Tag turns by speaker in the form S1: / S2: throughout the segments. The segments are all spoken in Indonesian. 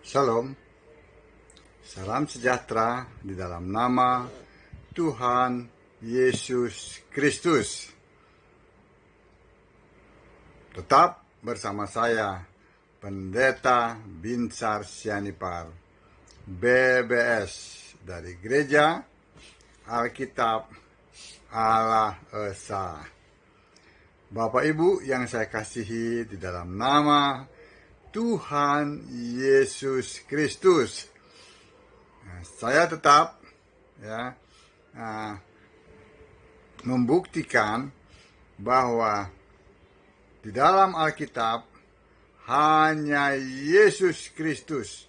S1: Shalom, salam sejahtera di dalam nama Tuhan Yesus Kristus. Tetap bersama saya, Pendeta Binsar Sianipar, BBS dari Gereja Alkitab Allah Esa. Bapak Ibu yang saya kasihi di dalam nama Tuhan Yesus Kristus. Saya tetap membuktikan bahwa di dalam Alkitab hanya Yesus Kristus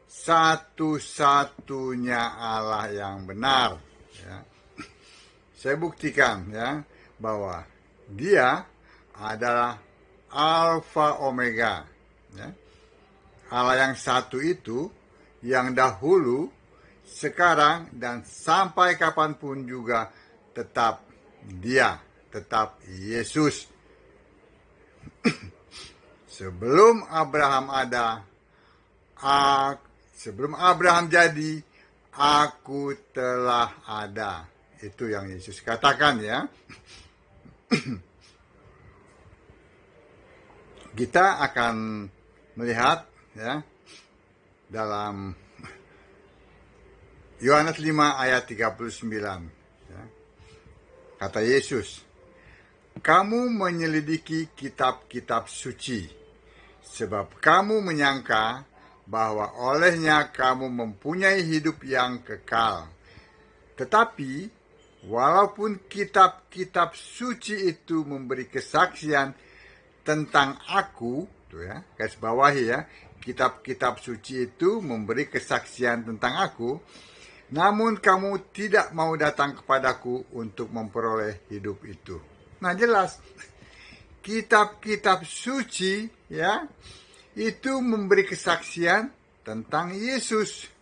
S1: satu-satunya Allah yang benar. Saya buktikan bahwa Dia adalah Alfa Omega. Allah yang satu itu, yang dahulu, sekarang, dan sampai kapanpun juga tetap Dia, tetap Yesus. Sebelum Abraham ada, sebelum Abraham jadi, aku telah ada. Itu yang Yesus katakan ya. Kita akan melihat dalam Yohanes 5 ayat 39. Kata Yesus, "Kamu menyelidiki kitab-kitab suci, sebab kamu menyangka bahwa olehnya kamu mempunyai hidup yang kekal. Tetapi, walaupun kitab-kitab suci itu memberi kesaksian tentang aku," garis bawahi kitab-kitab suci itu memberi kesaksian tentang aku, "namun kamu tidak mau datang kepadaku untuk memperoleh hidup itu." Nah, jelas kitab-kitab suci itu memberi kesaksian tentang Yesus.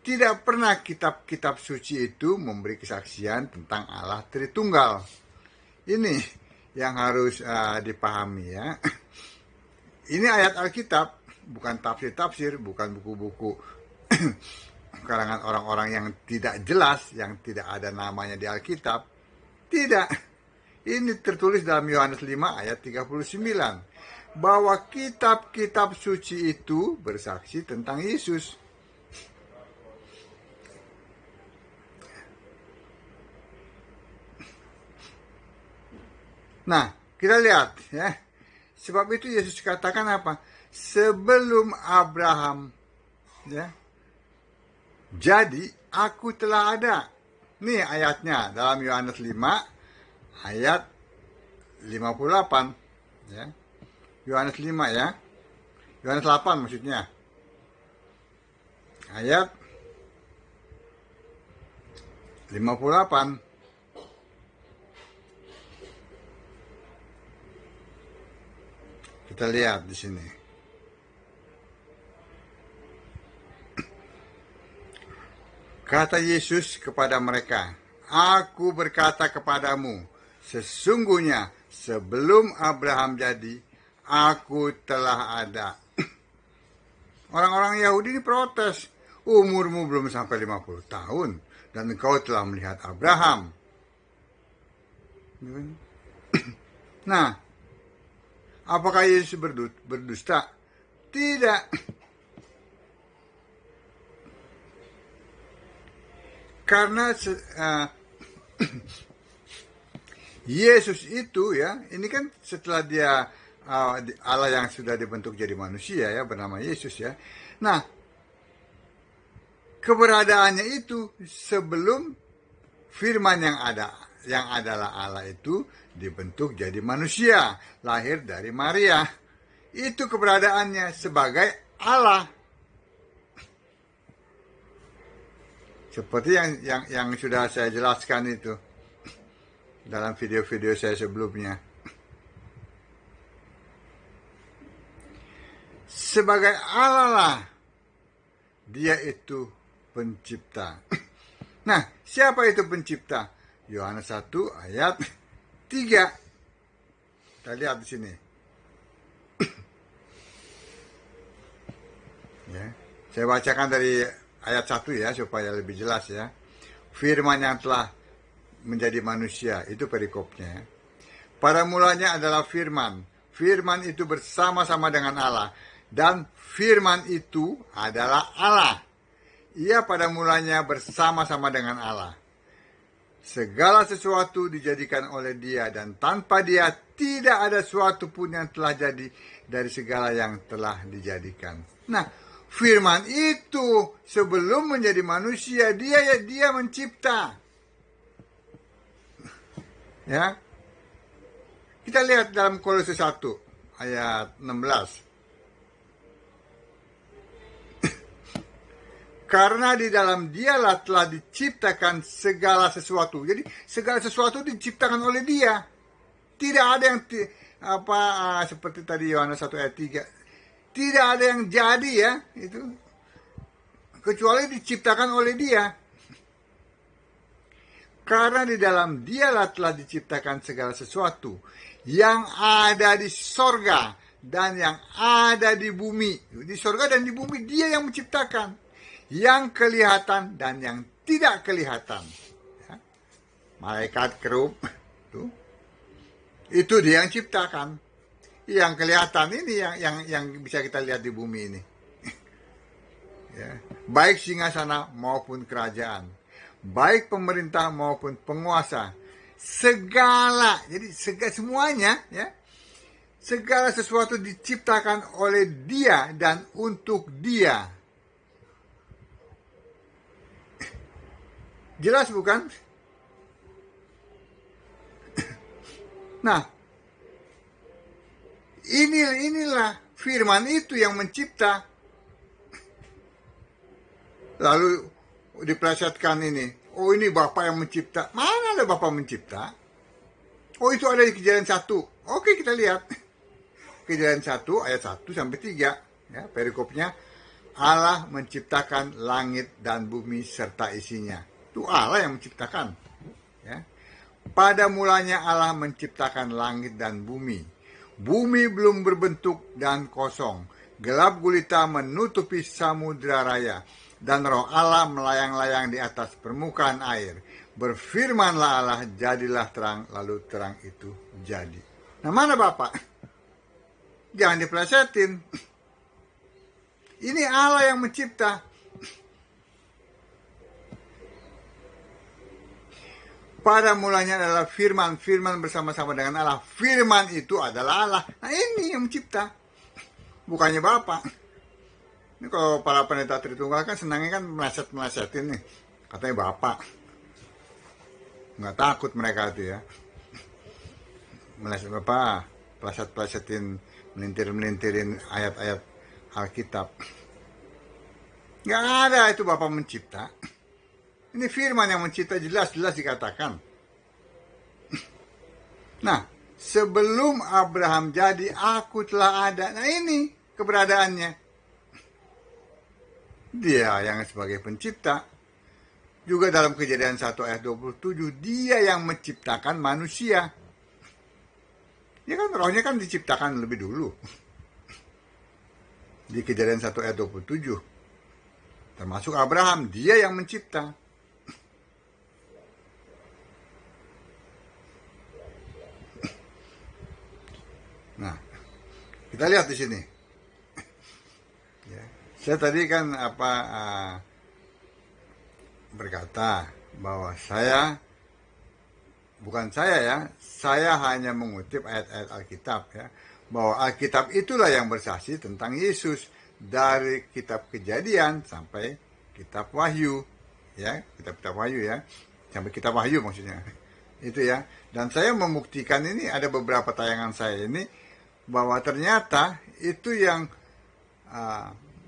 S1: Tidak pernah kitab-kitab suci itu memberi kesaksian tentang Allah Tritunggal. Ini yang harus dipahami ya. Ini ayat Alkitab, bukan tafsir-tafsir, bukan buku-buku karangan orang-orang yang tidak jelas, yang tidak ada namanya di Alkitab. Tidak. Ini tertulis dalam Yohanes 5 ayat 39. Bahwa kitab-kitab suci itu bersaksi tentang Yesus. Nah, kita lihat ya. Sebab itu Yesus katakan apa? Sebelum Abraham jadi, aku telah ada. Nih ayatnya dalam Yohanes 5 ayat 58 Yohanes 5 Yohanes 8 maksudnya. Ayat 58. Kita lihat di sini. Kata Yesus kepada mereka, "Aku berkata kepadamu, sesungguhnya sebelum Abraham jadi, aku telah ada." Orang-orang Yahudi ini protes. "Umurmu belum sampai 50 tahun, dan engkau telah melihat Abraham." Nah, apakah Yesus berdusta? Tidak. Karena Yesus itu ini kan setelah dia Allah yang sudah dibentuk jadi manusia bernama Yesus Nah, keberadaannya itu sebelum firman yang adalah Allah itu dibentuk jadi manusia, lahir dari Maria. Itu keberadaannya sebagai Allah. Seperti yang sudah saya jelaskan itu dalam video-video saya sebelumnya. Sebagai Allah lah Dia itu pencipta. Nah, siapa itu pencipta? Yohanes 1 ayat 3. Kita lihat di sini. Saya bacakan dari ayat 1 ya, supaya lebih jelas ya. Firman yang telah menjadi manusia, itu perikopnya. Pada mulanya adalah firman. Firman itu bersama-sama dengan Allah. Dan firman itu adalah Allah. Ia pada mulanya bersama-sama dengan Allah. Segala sesuatu dijadikan oleh Dia, dan tanpa Dia tidak ada sesuatu pun yang telah jadi dari segala yang telah dijadikan. Nah, firman itu sebelum menjadi manusia, dia mencipta. Ya. Kita lihat dalam Kolose 1 ayat 16. Karena di dalam Dialah telah diciptakan segala sesuatu. Jadi segala sesuatu diciptakan oleh Dia. Tidak ada yang seperti tadi Yohanes 1 ayat 3. Tidak ada yang jadi ya, itu kecuali diciptakan oleh Dia. Karena di dalam Dialah telah diciptakan segala sesuatu yang ada di sorga dan yang ada di bumi. Di sorga dan di bumi Dia yang menciptakan. Yang kelihatan dan yang tidak kelihatan. Ya. Malaikat, kerub, itu Dia yang ciptakan. Yang kelihatan ini yang bisa kita lihat di bumi ini. Ya. Baik singgasana maupun kerajaan. Baik pemerintah maupun penguasa. Segala, jadi semuanya ya. Segala sesuatu diciptakan oleh Dia dan untuk Dia. Jelas bukan? Nah, inilah firman itu yang mencipta. Lalu dipelesetkan ini. Oh, ini Bapak yang mencipta. Mana ada Bapak mencipta? Oh, itu ada di Kejadian 1. Oke, kita lihat. Kejadian 1 ayat 1 sampai 3. Ya, perikopnya. Allah menciptakan langit dan bumi serta isinya. Itu Allah yang menciptakan. Ya. Pada mulanya Allah menciptakan langit dan bumi. Bumi belum berbentuk dan kosong. Gelap gulita menutupi samudra raya. Dan roh Allah melayang-layang di atas permukaan air. Berfirmanlah Allah, jadilah terang, lalu terang itu jadi. Nah, mana Bapak? Jangan dipelesetin. Ini Allah yang mencipta. Pada mulanya adalah firman. Firman bersama-sama dengan Allah. Firman itu adalah Allah. Nah, ini yang mencipta. Bukannya Bapak. Ini kalau para pendeta Tritunggal kan senangnya kan meleset-melesetin nih. Katanya Bapak. Nggak takut mereka itu ya. Meleset Bapak. Peleset-pelesetin. Melintir-melintirin ayat-ayat Alkitab. Nggak ada itu Bapak mencipta. Ini firman yang mencipta, jelas-jelas dikatakan. Nah, sebelum Abraham jadi, aku telah ada. Nah, ini keberadaannya. Dia yang sebagai pencipta. Juga dalam Kejadian 1 ayat 27, Dia yang menciptakan manusia. Ya kan, rohnya kan diciptakan lebih dulu. Di Kejadian 1 ayat 27. Termasuk Abraham, dia yang mencipta. Nah, kita lihat di sini. Ya, saya tadi kan berkata bahwa bukan saya hanya mengutip ayat-ayat Alkitab ya, bahwa Alkitab itulah yang bersaksi tentang Yesus dari kitab Kejadian sampai kitab Wahyu, ya, kitab-kitab Wahyu ya, sampai kitab Wahyu maksudnya. Itu ya. Dan saya membuktikan ini, ada beberapa tayangan saya ini, bahwa ternyata itu yang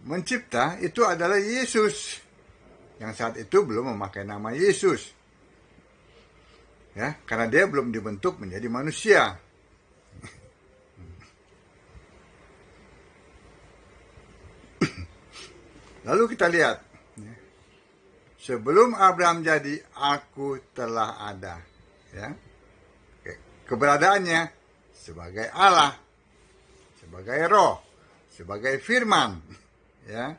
S1: mencipta itu adalah Yesus, yang saat itu belum memakai nama Yesus, ya, karena dia belum dibentuk menjadi manusia. Lalu kita lihat, ya, sebelum Abraham jadi, aku telah ada, ya, keberadaannya sebagai Allah, sebagai roh, sebagai firman, ya.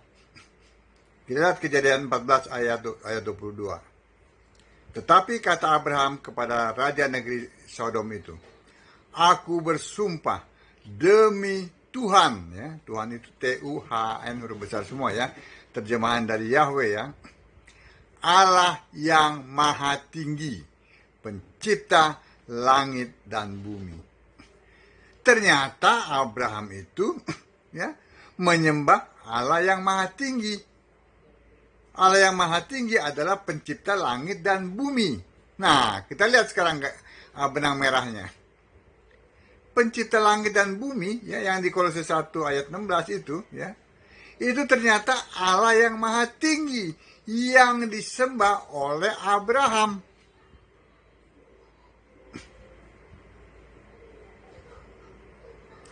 S1: Kita lihat Kejadian 14 ayat 22. Tetapi kata Abraham kepada raja negeri Sodom itu, aku bersumpah demi Tuhan, ya, Tuhan itu Tuhan huruf besar semua ya, terjemahan dari Yahweh ya, Allah yang maha tinggi, pencipta langit dan bumi. Ternyata Abraham itu ya menyembah Allah yang maha tinggi. Allah yang maha tinggi adalah pencipta langit dan bumi. Nah, kita lihat sekarang benang merahnya. Pencipta langit dan bumi ya, yang di Kolose 1 ayat 16 itu ya, itu ternyata Allah yang maha tinggi yang disembah oleh Abraham.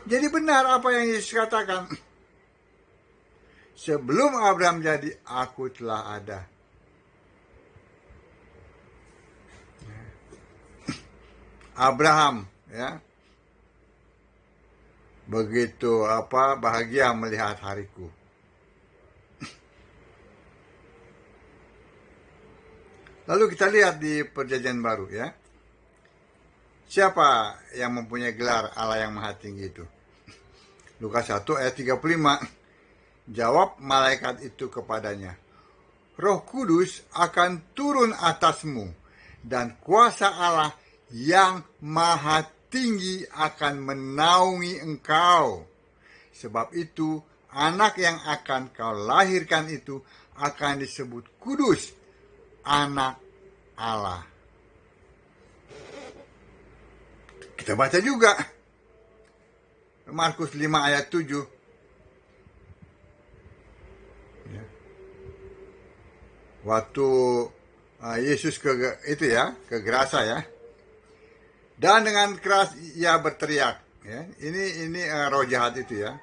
S1: Jadi benar apa yang Yesus katakan. Sebelum Abraham jadi, aku telah ada. Abraham ya begitu bahagia melihat hariku. Lalu kita lihat di Perjanjian Baru ya, siapa yang mempunyai gelar Allah yang maha tinggi itu? Lukas 1 ayat 35. Jawab malaikat itu kepadanya, Roh Kudus akan turun atasmu, dan kuasa Allah yang maha tinggi akan menaungi engkau. Sebab itu, anak yang akan kau lahirkan itu akan disebut kudus, anak Allah. Kita baca juga Markus 5 ayat 7. Waktu Yesus ke Gerasa ya, dan dengan keras ia berteriak ya, ini roh jahat itu ya,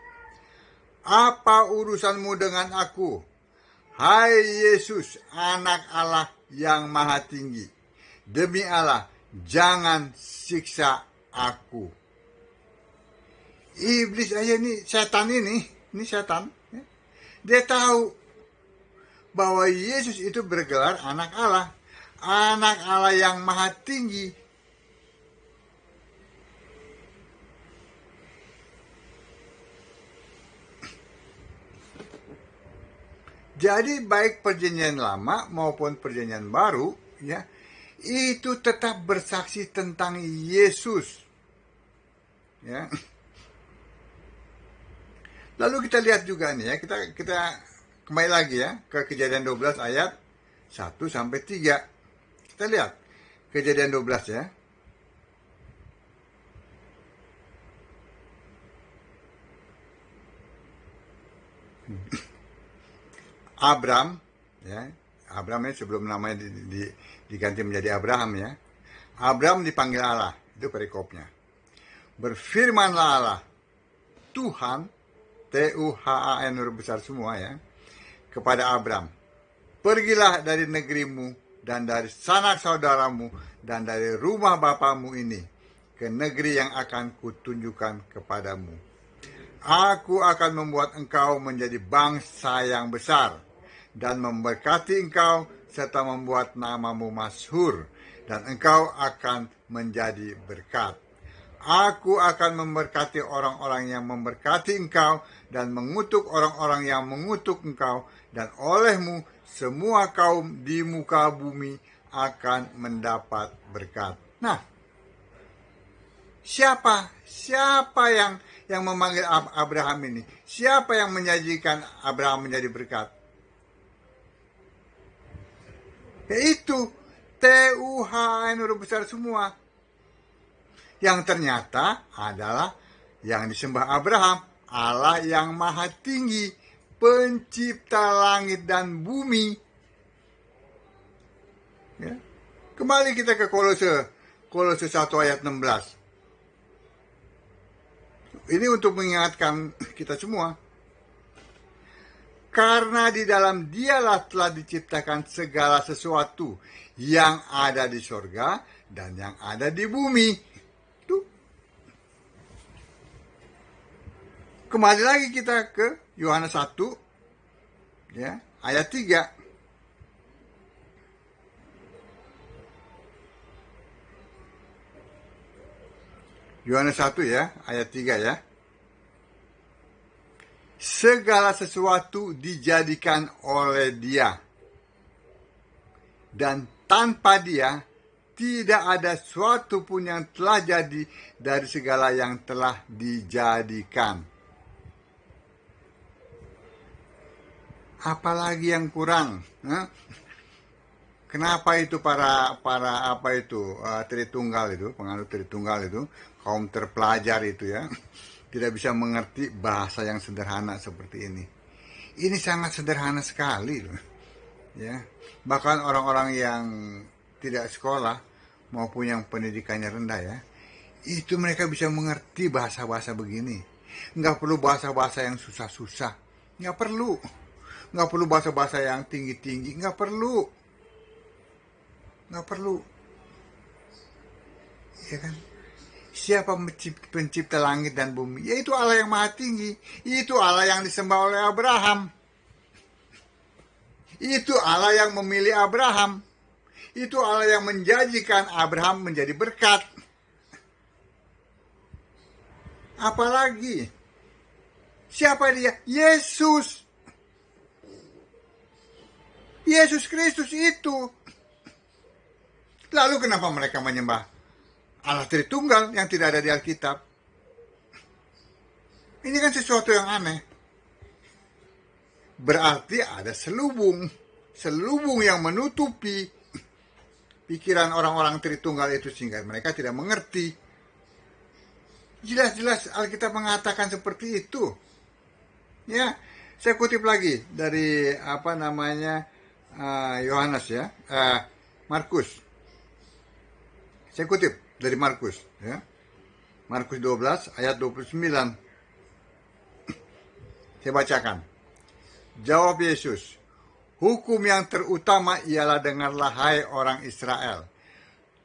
S1: apa urusanmu dengan aku, hai Yesus anak Allah yang maha tinggi? Demi Allah jangan siksa aku. Iblis aja ini setan, ini setan ya. Dia tahu bahwa Yesus itu bergelar anak Allah yang maha tinggi. Jadi baik perjanjian lama maupun perjanjian baru ya, itu tetap bersaksi tentang Yesus. Ya. Lalu kita lihat juga nih ya, kita kembali lagi ya ke Kejadian 12 ayat 1 sampai 3. Kita lihat Kejadian 12 ya. Abram ya. Abram ini sebelum namanya diganti menjadi Abraham ya. Abram dipanggil Allah, itu perikopnya. Berfirmanlah Allah, Tuhan, Tuhan huruf besar semua ya, kepada Abram, pergilah dari negerimu dan dari sanak saudaramu dan dari rumah bapamu ini ke negeri yang akan kutunjukkan kepadamu. Aku akan membuat engkau menjadi bangsa yang besar dan memberkati engkau serta membuat namamu masyhur, dan engkau akan menjadi berkat. Aku akan memberkati orang-orang yang memberkati engkau dan mengutuk orang-orang yang mengutuk engkau, dan olehmu semua kaum di muka bumi akan mendapat berkat. Nah, siapa yang memanggil Abraham ini? Siapa yang menyajikan Abraham menjadi berkat? Yaitu Tuhan huruf besar semua, yang ternyata adalah yang disembah Abraham, Allah yang maha tinggi, pencipta langit dan bumi. Ya. Kembali kita ke Kolose 1 ayat 16. Ini untuk mengingatkan kita semua. Karena di dalam Dialah telah diciptakan segala sesuatu yang ada di sorga dan yang ada di bumi. Tuh. Kembali lagi kita ke Yohanes 1 ya, ayat 3. Yohanes 1 ya, ayat 3 ya. Segala sesuatu dijadikan oleh Dia, dan tanpa Dia tidak ada suatu pun yang telah jadi dari segala yang telah dijadikan. Apalagi yang kurang? Kenapa itu para Tritunggal itu, penganut Tritunggal itu, kaum terpelajar itu ya, tidak bisa mengerti bahasa yang sederhana seperti ini. Ini sangat sederhana sekali loh. Ya. Bahkan orang-orang yang tidak sekolah maupun yang pendidikannya rendah ya, itu mereka bisa mengerti bahasa-bahasa begini. Nggak perlu bahasa-bahasa yang susah-susah. Nggak perlu. Nggak perlu bahasa-bahasa yang tinggi-tinggi. Nggak perlu. Nggak perlu. Ya kan? Siapa pencipta langit dan bumi? Yaitu Allah yang maha tinggi. Itu Allah yang disembah oleh Abraham. Itu Allah yang memilih Abraham. Itu Allah yang menjanjikan Abraham menjadi berkat. Apalagi? Siapa dia? Yesus. Yesus Kristus itu. Lalu kenapa mereka menyembah Allah Tritunggal yang tidak ada di Alkitab? Ini kan sesuatu yang aneh. Berarti ada selubung yang menutupi pikiran orang-orang Tritunggal itu sehingga mereka tidak mengerti. Jelas-jelas Alkitab mengatakan seperti itu. Ya, saya kutip lagi dari Yohanes ya, Markus. Saya kutip dari Markus ya. Markus 12 ayat 29. Saya bacakan. Jawab Yesus, hukum yang terutama ialah dengarlah hai orang Israel.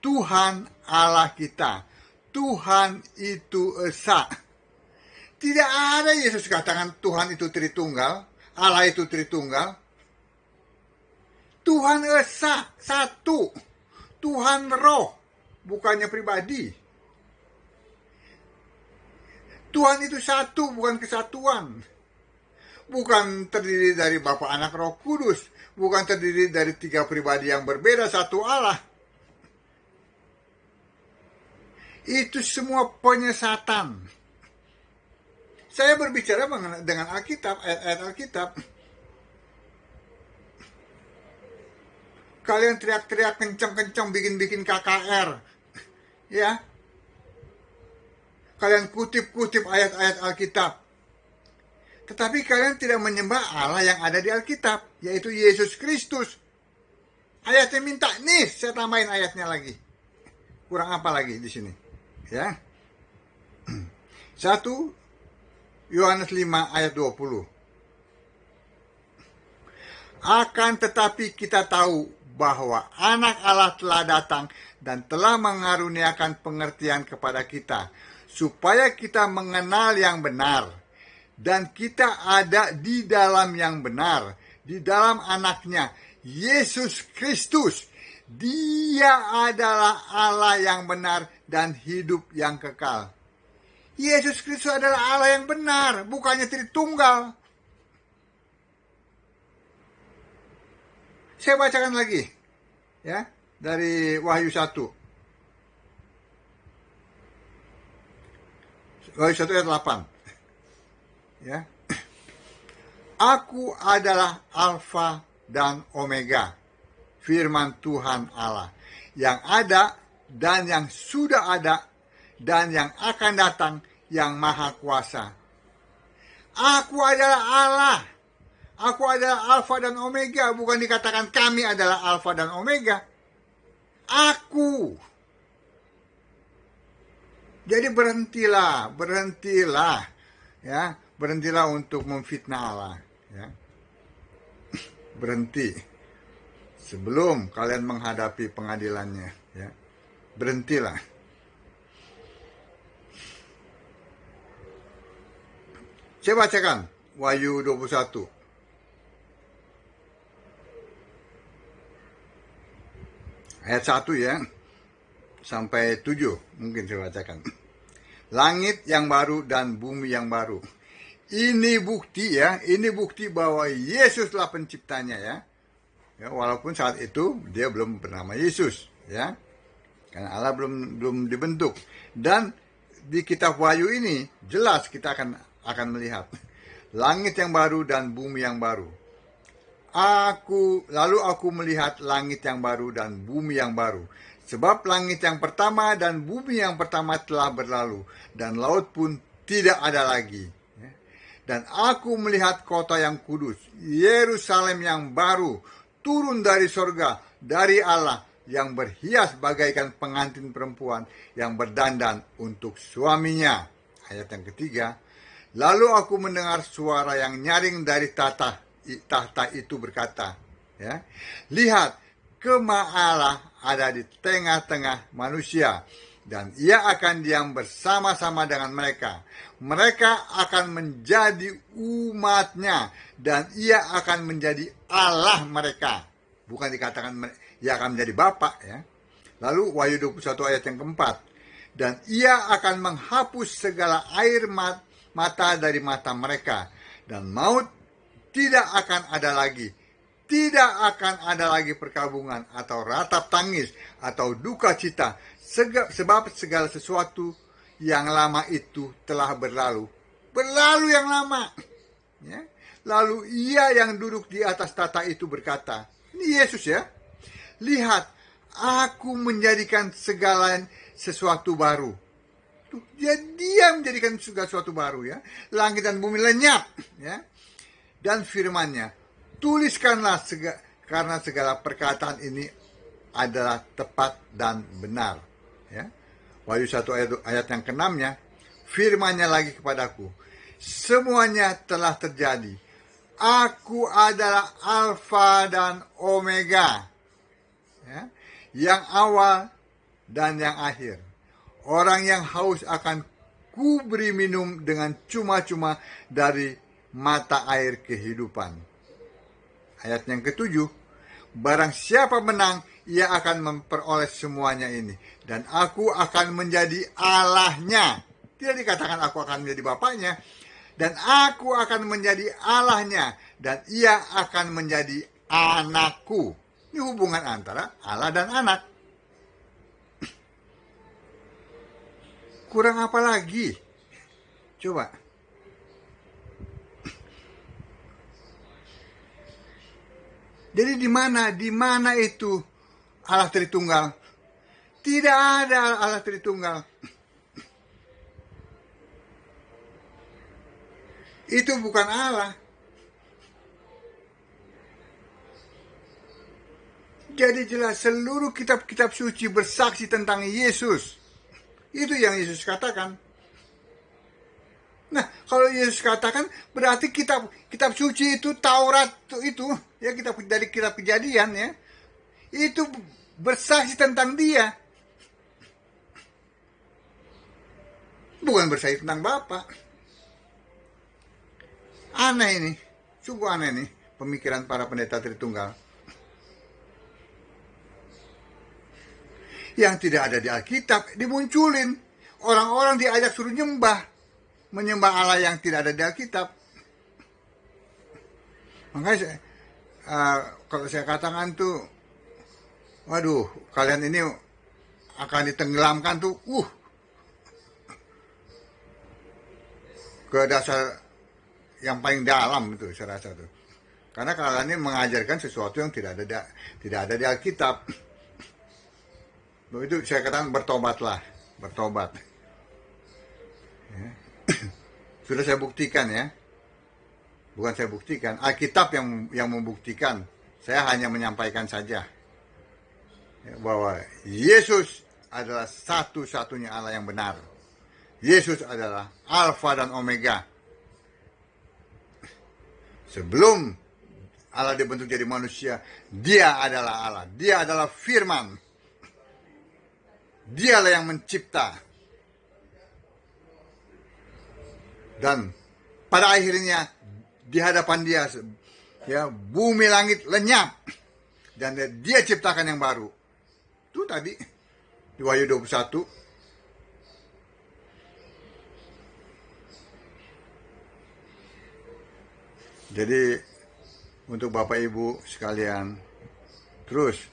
S1: Tuhan Allah kita, Tuhan itu esa. Tidak ada Yesus katakan Tuhan itu Tritunggal, Allah itu Tritunggal. Tuhan esa, satu. Tuhan roh, bukannya pribadi. Tuhan itu satu, bukan kesatuan. Bukan terdiri dari Bapa, Anak, Roh Kudus. Bukan terdiri dari 3 pribadi yang berbeda, satu Allah. Itu semua penyesatan. Saya berbicara dengan Alkitab, ayat-ayat Alkitab. Kalian teriak-teriak kencang-kencang bikin-bikin KKR. Ya. Kalian kutip-kutip ayat-ayat Alkitab. Tetapi kalian tidak menyembah Allah yang ada di Alkitab, yaitu Yesus Kristus. Ayatnya minta, nih saya tambahin ayatnya lagi. Kurang apa lagi di sini? Ya. 1 Yohanes 5 ayat 20. Akan tetapi kita tahu bahwa anak Allah telah datang dan telah mengaruniakan pengertian kepada kita, supaya kita mengenal yang benar. Dan kita ada di dalam yang benar, di dalam anaknya, Yesus Kristus. Dia adalah Allah yang benar dan hidup yang kekal. Yesus Kristus adalah Allah yang benar, bukannya Tritunggal. Saya bacakan lagi, ya, dari Wahyu 1. Wahyu 1 ayat 8. Ya. Aku adalah Alfa dan Omega, firman Tuhan Allah, yang ada dan yang sudah ada dan yang akan datang, yang maha kuasa. Aku adalah Allah. Aku adalah Alfa dan Omega. Bukan dikatakan kami adalah Alfa dan Omega. Aku. Jadi berhentilah. Ya, berhentilah untuk memfitnah Allah. Ya. Berhenti. Sebelum kalian menghadapi pengadilannya. Ya. Berhentilah. Saya bacakan Wahyu 21. Ayat 1 ya, sampai 7 mungkin saya bacakan. Langit yang baru dan bumi yang baru. Ini bukti ya, ini bukti bahwa Yesuslah penciptanya ya. Ya, walaupun saat itu dia belum bernama Yesus ya, karena Allah belum dibentuk. Dan di kitab Wahyu ini jelas kita akan melihat langit yang baru dan bumi yang baru. Lalu aku melihat langit yang baru dan bumi yang baru, sebab langit yang pertama dan bumi yang pertama telah berlalu, dan laut pun tidak ada lagi. Dan aku melihat kota yang kudus, Yerusalem yang baru, turun dari sorga, dari Allah, yang berhias bagaikan pengantin perempuan yang berdandan untuk suaminya. Ayat yang ketiga, lalu aku mendengar suara yang nyaring dari tahta itu berkata, ya, lihat, kemah Allah ada di tengah-tengah manusia, dan ia akan diam bersama-sama dengan mereka. Mereka akan menjadi umatnya, dan ia akan menjadi Allah mereka. Bukan dikatakan ia akan menjadi Bapa ya. Lalu Wahyu 21 ayat yang keempat, dan ia akan menghapus segala air mata dari mata mereka, dan maut tidak akan ada lagi. Tidak akan ada lagi perkabungan atau ratap tangis atau duka cita, sebab segala sesuatu yang lama itu telah berlalu. Berlalu yang lama. Ya. Lalu ia yang duduk di atas tahta itu berkata, ini Yesus ya, lihat, aku menjadikan segala sesuatu baru. Dia menjadikan segala sesuatu baru ya. Langit dan bumi lenyap ya. Dan firman-Nya, tuliskanlah karena segala perkataan ini adalah tepat dan benar. Ya. Wahyu 1 ayat yang ke-6-nya, firman-Nya lagi kepadaku, semuanya telah terjadi. Aku adalah Alfa dan Omega, ya, yang awal dan yang akhir. Orang yang haus akan kuberi minum dengan cuma-cuma dari mata air kehidupan. Ayat yang ke-7, barang siapa menang, ia akan memperoleh semuanya ini, dan aku akan menjadi Allahnya. Tidak dikatakan aku akan menjadi Bapaknya, dan aku akan menjadi Allahnya, dan ia akan menjadi anakku. Ini hubungan antara Allah dan anak. Kurang apa lagi? Coba. Jadi di mana itu Allah Tritunggal? Tidak ada Allah Tritunggal. Itu bukan Allah. Jadi jelas seluruh kitab-kitab suci bersaksi tentang Yesus. Itu yang Yesus katakan. Nah, kalau Yesus katakan, berarti kitab suci itu, Taurat itu, ya dari kitab Kejadian ya, itu bersaksi tentang Dia, bukan bersaksi tentang Bapa. Aneh ini, sungguh aneh nih pemikiran para pendeta Tritunggal yang tidak ada di Alkitab dimunculin. Orang-orang diajak suruh menyembah Allah yang tidak ada di Alkitab. Makanya kalau saya katakan tuh, waduh, kalian ini akan ditenggelamkan tuh, ke dasar yang paling dalam itu saya rasa tuh. Karena kalian ini mengajarkan sesuatu yang tidak ada di Alkitab. Itu saya katakan bertobatlah, bertobat. Ya. Sudah saya buktikan ya. Bukan saya buktikan, Alkitab yang membuktikan. Saya hanya menyampaikan saja ya, bahwa Yesus adalah satu-satunya Allah yang benar. Yesus adalah Alfa dan Omega. Sebelum Allah dibentuk jadi manusia, Dia adalah Allah. Dia adalah Firman. Dialah yang mencipta. Dan pada akhirnya di hadapan Dia, ya, bumi langit lenyap dan Dia ciptakan yang baru. Itu tadi di Wahyu 21. Jadi untuk Bapak Ibu sekalian, terus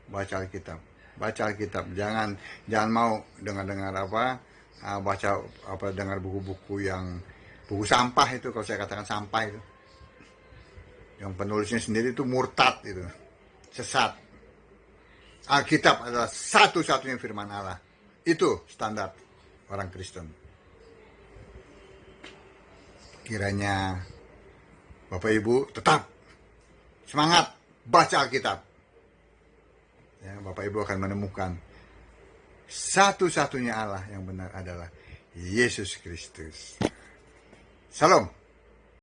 S1: baca Alkitab. Baca Alkitab, jangan mau dengar baca dengar buku-buku yang buku sampah itu, kalau saya katakan sampah itu. Yang penulisnya sendiri itu murtad itu, sesat. Alkitab adalah satu-satunya firman Allah. Itu standar orang Kristen. Kiranya Bapak Ibu tetap semangat baca Alkitab. Ya, Bapak Ibu akan menemukan satu-satunya Allah yang benar adalah Yesus Kristus. Salam.